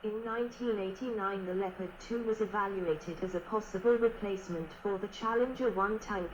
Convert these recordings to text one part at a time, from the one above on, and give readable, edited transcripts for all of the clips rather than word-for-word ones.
In 1989 the Leopard 2 was evaluated as a possible replacement for the Challenger 1 tank.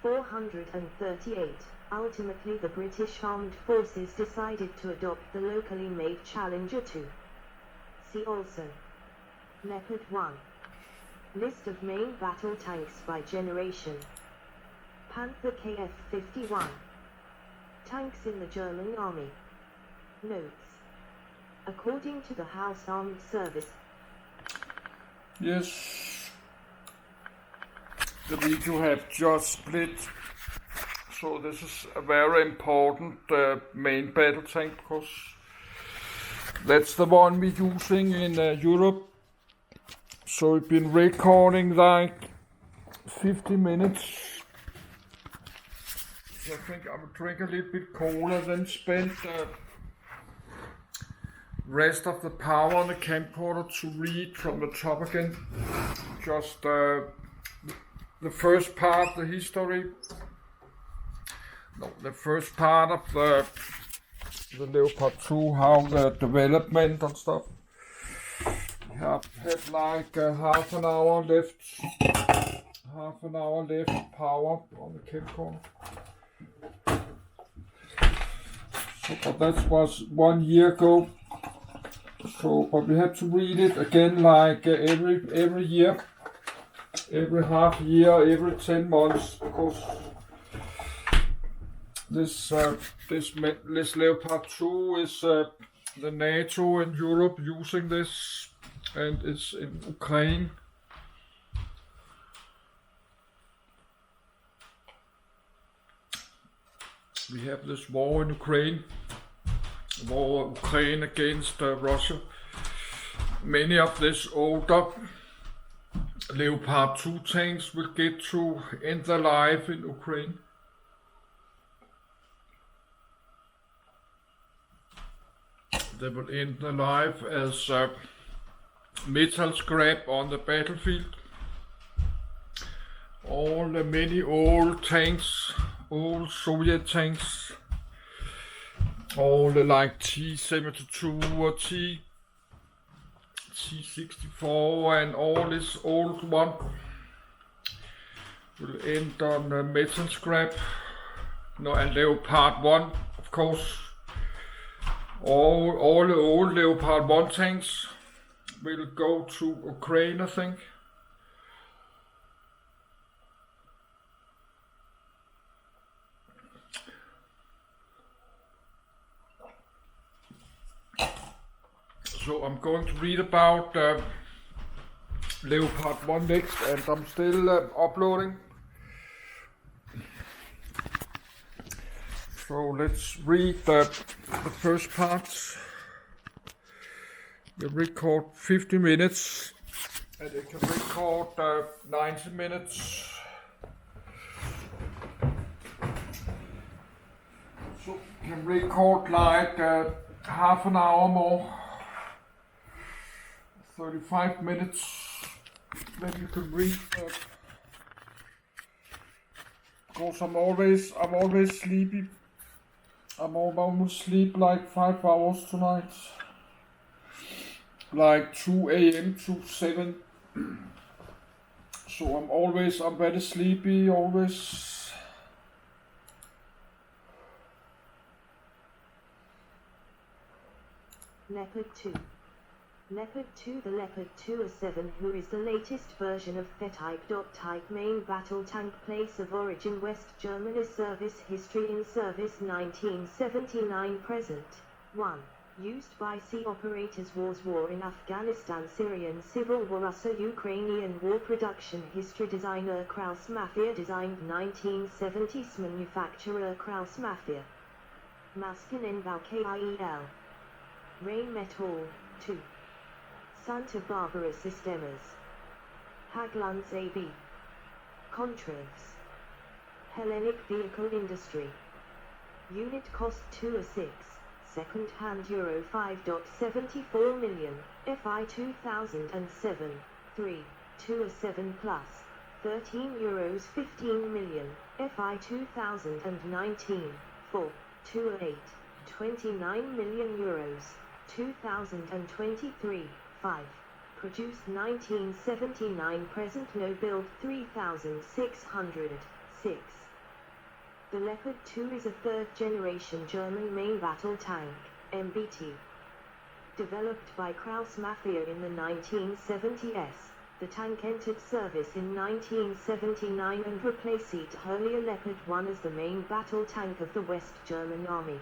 438. Ultimately the British Armed Forces decided to adopt the locally made Challenger 2. See also Leopard 1. List of main battle tanks by generation. Panther Kf-51. Tanks in the German Army. Notes. According to the House Armed Service. Yes, the video have just split, so this is a very important main battle tank because that's the one we're using in Europe. So we've been recording like 50 minutes. So I think I will drink a little bit cola, then spend rest of the power on the camcorder to read from the top again. Just the first part, the history. No, the first part of the Leopard 2, how the development and stuff. We have had like half an hour left power on the camcorder. So, but that was 1 year ago. So, but we have to read it again like every year, every half year, every 10 months, because this Leopard 2 is the NATO and Europe using this, and it's in Ukraine. We have this war in Ukraine. Ukraine against Russia. Many of these older Leopard 2 tanks will get to end their life in Ukraine. They will end their life as metal scrap on the battlefield. All the many old tanks, old Soviet tanks, all the like T-72 or T-64 and all this old one will end on metal scrap. No, and Leopard 1, of course. All the old Leopard 1 tanks will go to Ukraine, I think. So I'm going to read about Leopard 1 next, and I'm still uploading. So let's read the first part. We record 50 minutes, and it can record 90 minutes. So you can record like half an hour more. 35 minutes, then you can read because I'm always sleepy. I'm almost sleep like 5 hours tonight, like 2 a.m. to 7. So I'm very sleepy always. Leopard 2. Leopard 2. The Leopard 2A7, who is the latest version of the Type main battle tank. Place of origin West Germany. Service history. In service 1979 present. 1. Used by sea operators. War in Afghanistan. Syrian Civil War. Russo-Ukrainian War. Production history. Designer Krauss Mafia. Designed 1970s. Manufacturer Krauss Mafia. Maskinenbau KIEL. Rheinmetall 2. Santa Barbara Sistemas. Haglunds AB. Contras. Hellenic Vehicle Industry. Unit cost 2 a 6. Second hand Euro 5.74 million. FI 2007. 3. 2 a 7 plus. 13 euros 15 million. FI 2019. 4. 2 a 8. 29 million euros. 2023, 5. Produced 1979, present no build 3606. The Leopard 2 is a third-generation German main battle tank, MBT. Developed by Krauss Mafia in the 1970s, the tank entered service in 1979 and replaced earlier Leopard 1 as the main battle tank of the West German Army.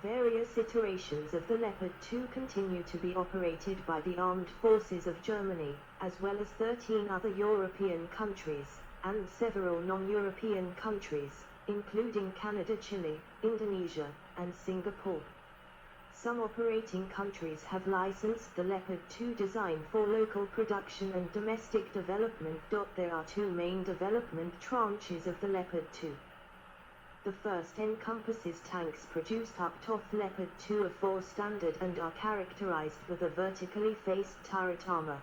Various iterations of the Leopard 2 continue to be operated by the armed forces of Germany, as well as 13 other European countries, and several non-European countries, including Canada, Chile, Indonesia, and Singapore. Some operating countries have licensed the Leopard 2 design for local production and domestic development. There are two main development tranches of the Leopard 2. The first encompasses tanks produced up to Leopard 2A4 standard and are characterized with a vertically faced turret armor.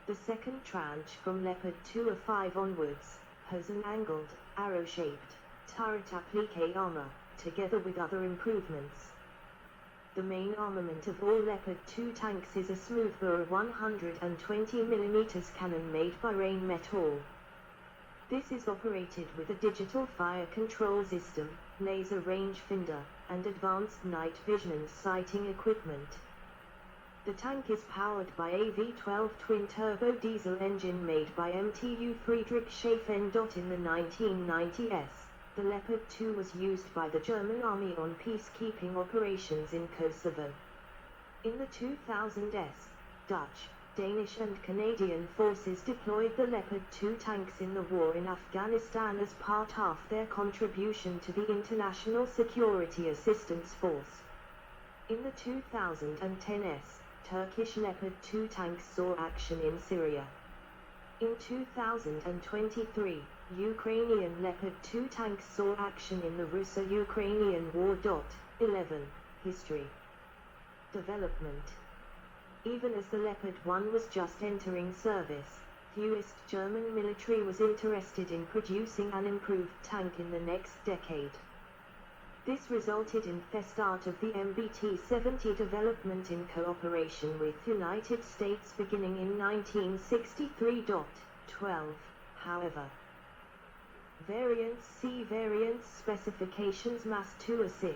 The second tranche from Leopard 2A5 onwards has an angled, arrow-shaped turret applique armor, together with other improvements. The main armament of all Leopard 2 tanks is a smoothbore 120mm cannon made by Rheinmetall. This is operated with a digital fire control system, laser rangefinder, and advanced night vision and sighting equipment. The tank is powered by a V12 twin-turbo diesel engine made by MTU Friedrich Schaffen. In the 1990s, the Leopard 2 was used by the German Army on peacekeeping operations in Kosovo. In the 2000s, Dutch, Danish and Canadian forces deployed the Leopard 2 tanks in the war in Afghanistan as part of their contribution to the International Security Assistance Force. In the 2010s, Turkish Leopard 2 tanks saw action in Syria. In 2023, Ukrainian Leopard 2 tanks saw action in the Russo-Ukrainian War. 11. History. Development. Even as the Leopard 1 was just entering service, fewest German military was interested in producing an improved tank in the next decade. This resulted in the start of the MBT-70 development in cooperation with United States beginning in 1963. 12. However, variants. See variants specifications. Mass 2A6,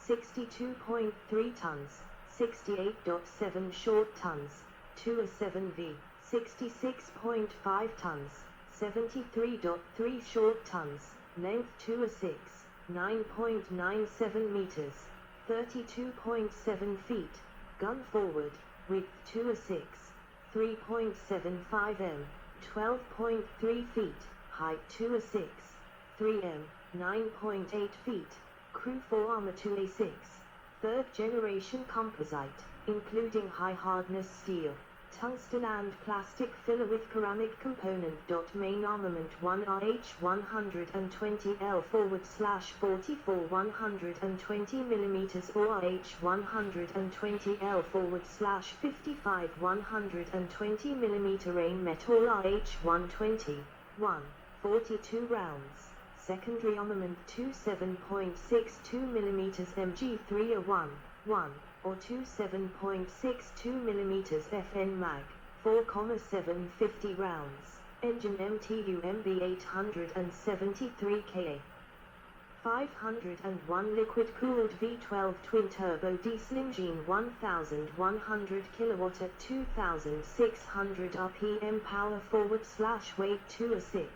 62.3 tons. 68.7 short tons, 2A7V, 66.5 tons, 73.3 short tons, length 2A6, 9.97 meters, 32.7 feet, gun forward, width 2A6, 3.75 m, 12.3 feet, height 2A6, 3 m, 9.8 feet, crew 4 armor 2A6. Third generation composite, including high hardness steel, tungsten and plastic filler with ceramic component. Main armament 1RH120L /44 120mm or RH120L /55 120mm Rheinmetall RH120, 1, 42 rounds. Secondary armament 27.62mm MG3A1, 1, or 27.62mm FN Mag, 4,750 rounds. Engine MTU MB873 Ka. 501 liquid-cooled V12 twin-turbo diesel engine 1100 kW at 2600 RPM power /weight 2A6.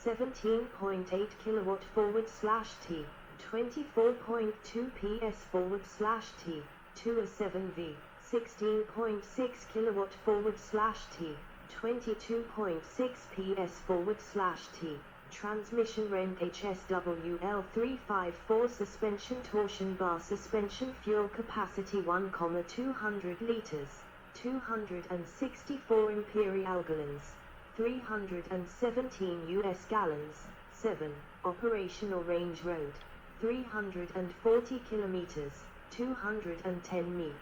17.8 kilowatt /T, 24.2 PS /T, 2A7V, 16.6 kilowatt /T, 22.6 PS /T, transmission Renk HSWL354 suspension torsion bar suspension fuel capacity 1,200 liters, 264 imperial gallons. 317 US gallons, 7, operational range road, 340 kilometers, 210 mi.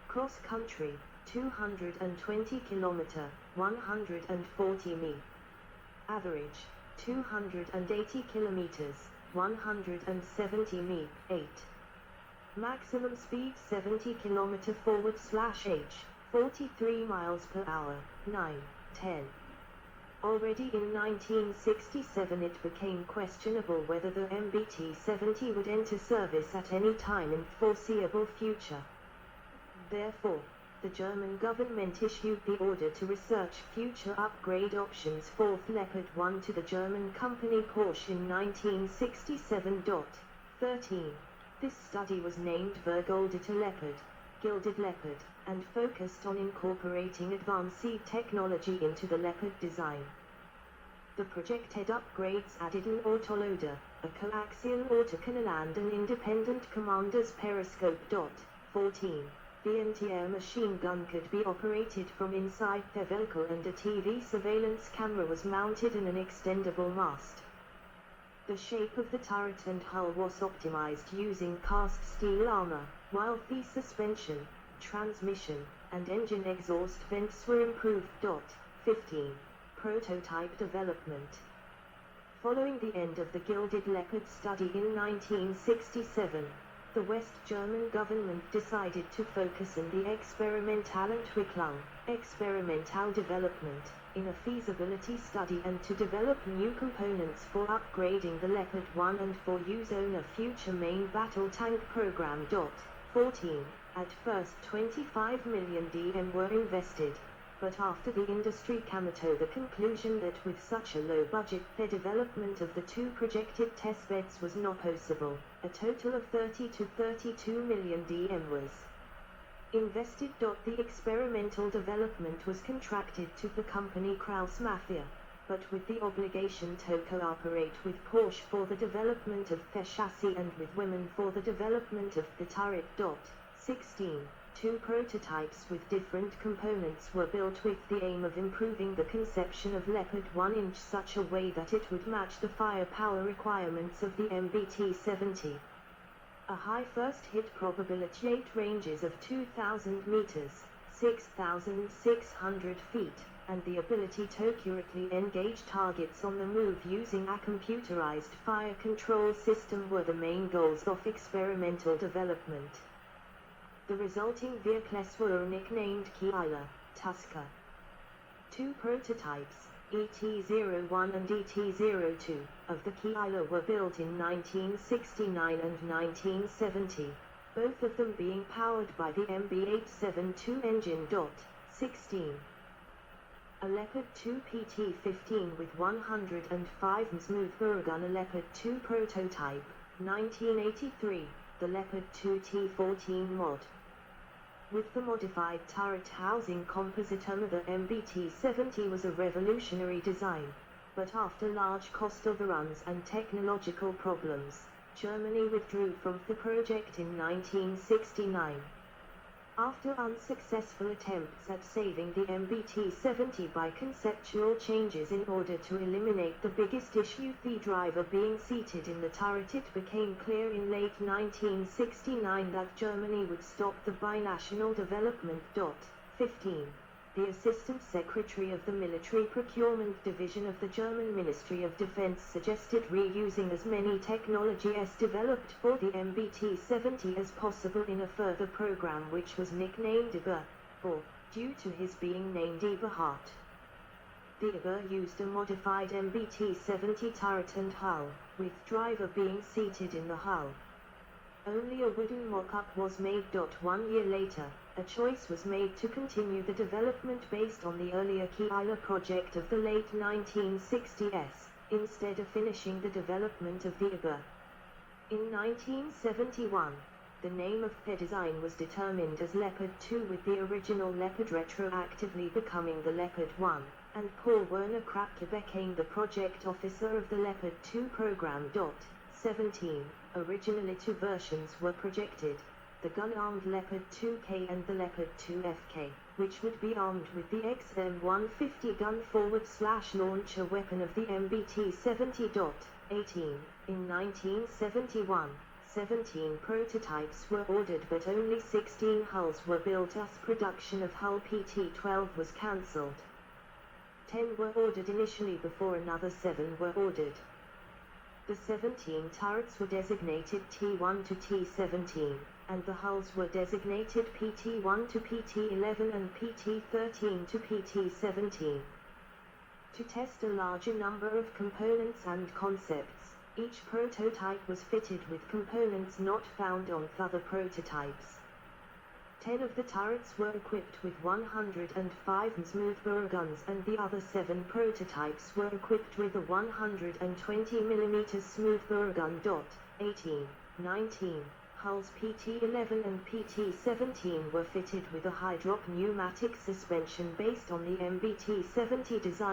Cross country, 220 kilometer, 140 mi. Average, 280 kilometers, 170 mi, 8. Maximum speed 70 km /h, 43 miles per hour, 9, 10. Already in 1967 it became questionable whether the MBT-70 would enter service at any time in foreseeable future. Therefore, the German government issued the order to research future upgrade options for Leopard 1 to the German company Porsche in 1967. 13. This study was named Vergoldete Leopard, Gilded Leopard, and focused on incorporating advanced technology into the Leopard design. The projected upgrades added an autoloader, a coaxial autocannon and an independent commander's periscope. 14. The anti-air machine gun could be operated from inside the vehicle and a TV surveillance camera was mounted in an extendable mast. The shape of the turret and hull was optimized using cast steel armor, while the suspension, transmission, and engine exhaust vents were improved. 15. Prototype development. Following the end of the Gilded Leopard study in 1967, the West German government decided to focus on the Experimentalentwicklung, experimental development, in a feasibility study and to develop new components for upgrading the Leopard 1 and for use on a future main battle tank program. 14. At first 25 million DM were invested, but after the industry came to the conclusion that with such a low budget the development of the two projected testbeds was not possible, a total of 30 to 32 million DM was invested. The experimental development was contracted to the company Krauss Mafia, but with the obligation to cooperate with Porsche for the development of the chassis and with women for the development of the turret. 16. Two prototypes with different components were built with the aim of improving the conception of Leopard 1 in such a way that it would match the firepower requirements of the MBT-70. A high first hit probability 8 ranges of 2,000 meters, 6,600 feet, and the ability to accurately engage targets on the move using a computerized fire control system were the main goals of experimental development. The resulting vehicles were nicknamed Keiler, Tusker. Two prototypes, ET-01 and ET-02, of the Keiler were built in 1969 and 1970, both of them being powered by the MB-872 engine. 16. A Leopard 2 PT-15 with 105 smooth gun. A Leopard 2 prototype, 1983, the Leopard 2 T-14 mod. With the modified turret housing composite armor, the MBT-70 was a revolutionary design, but after large cost overruns and technological problems, Germany withdrew from the project in 1969. After unsuccessful attempts at saving the MBT-70 by conceptual changes in order to eliminate the biggest issue, the driver being seated in the turret, it became clear in late 1969 that Germany would stop the binational development. 15. The Assistant Secretary of the Military Procurement Division of the German Ministry of Defense suggested reusing as many technology as developed for the MBT-70 as possible in a further program which was nicknamed Eber, due to his being named Eberhard. The Eber used a modified MBT-70 turret and hull, with driver being seated in the hull. Only a wooden mock-up was made. 1 year later, a choice was made to continue the development based on the earlier Keiler project of the late 1960s, instead of finishing the development of the Eber. In 1971, the name of the design was determined as Leopard 2, with the original Leopard retroactively becoming the Leopard 1, and Paul Werner Krapke became the project officer of the Leopard 2 program. 17. Originally two versions were projected, the gun-armed Leopard 2K and the Leopard 2FK, which would be armed with the XM150 gun forward/launcher weapon of the MBT-70. 18. In 1971, 17 prototypes were ordered but only 16 hulls were built, as production of hull PT-12 was cancelled. 10 were ordered initially before another 7 were ordered. The 17 turrets were designated T1 to T17, and the hulls were designated PT-1 to PT-11 and PT-13 to PT-17. To test a larger number of components and concepts, each prototype was fitted with components not found on other prototypes. 10 of the turrets were equipped with 105 smoothbore guns, and the other 7 prototypes were equipped with a 120mm smoothbore gun. 18, 19. Hulls PT-11 and PT-17 were fitted with a high-drop pneumatic suspension based on the MBT-70 design.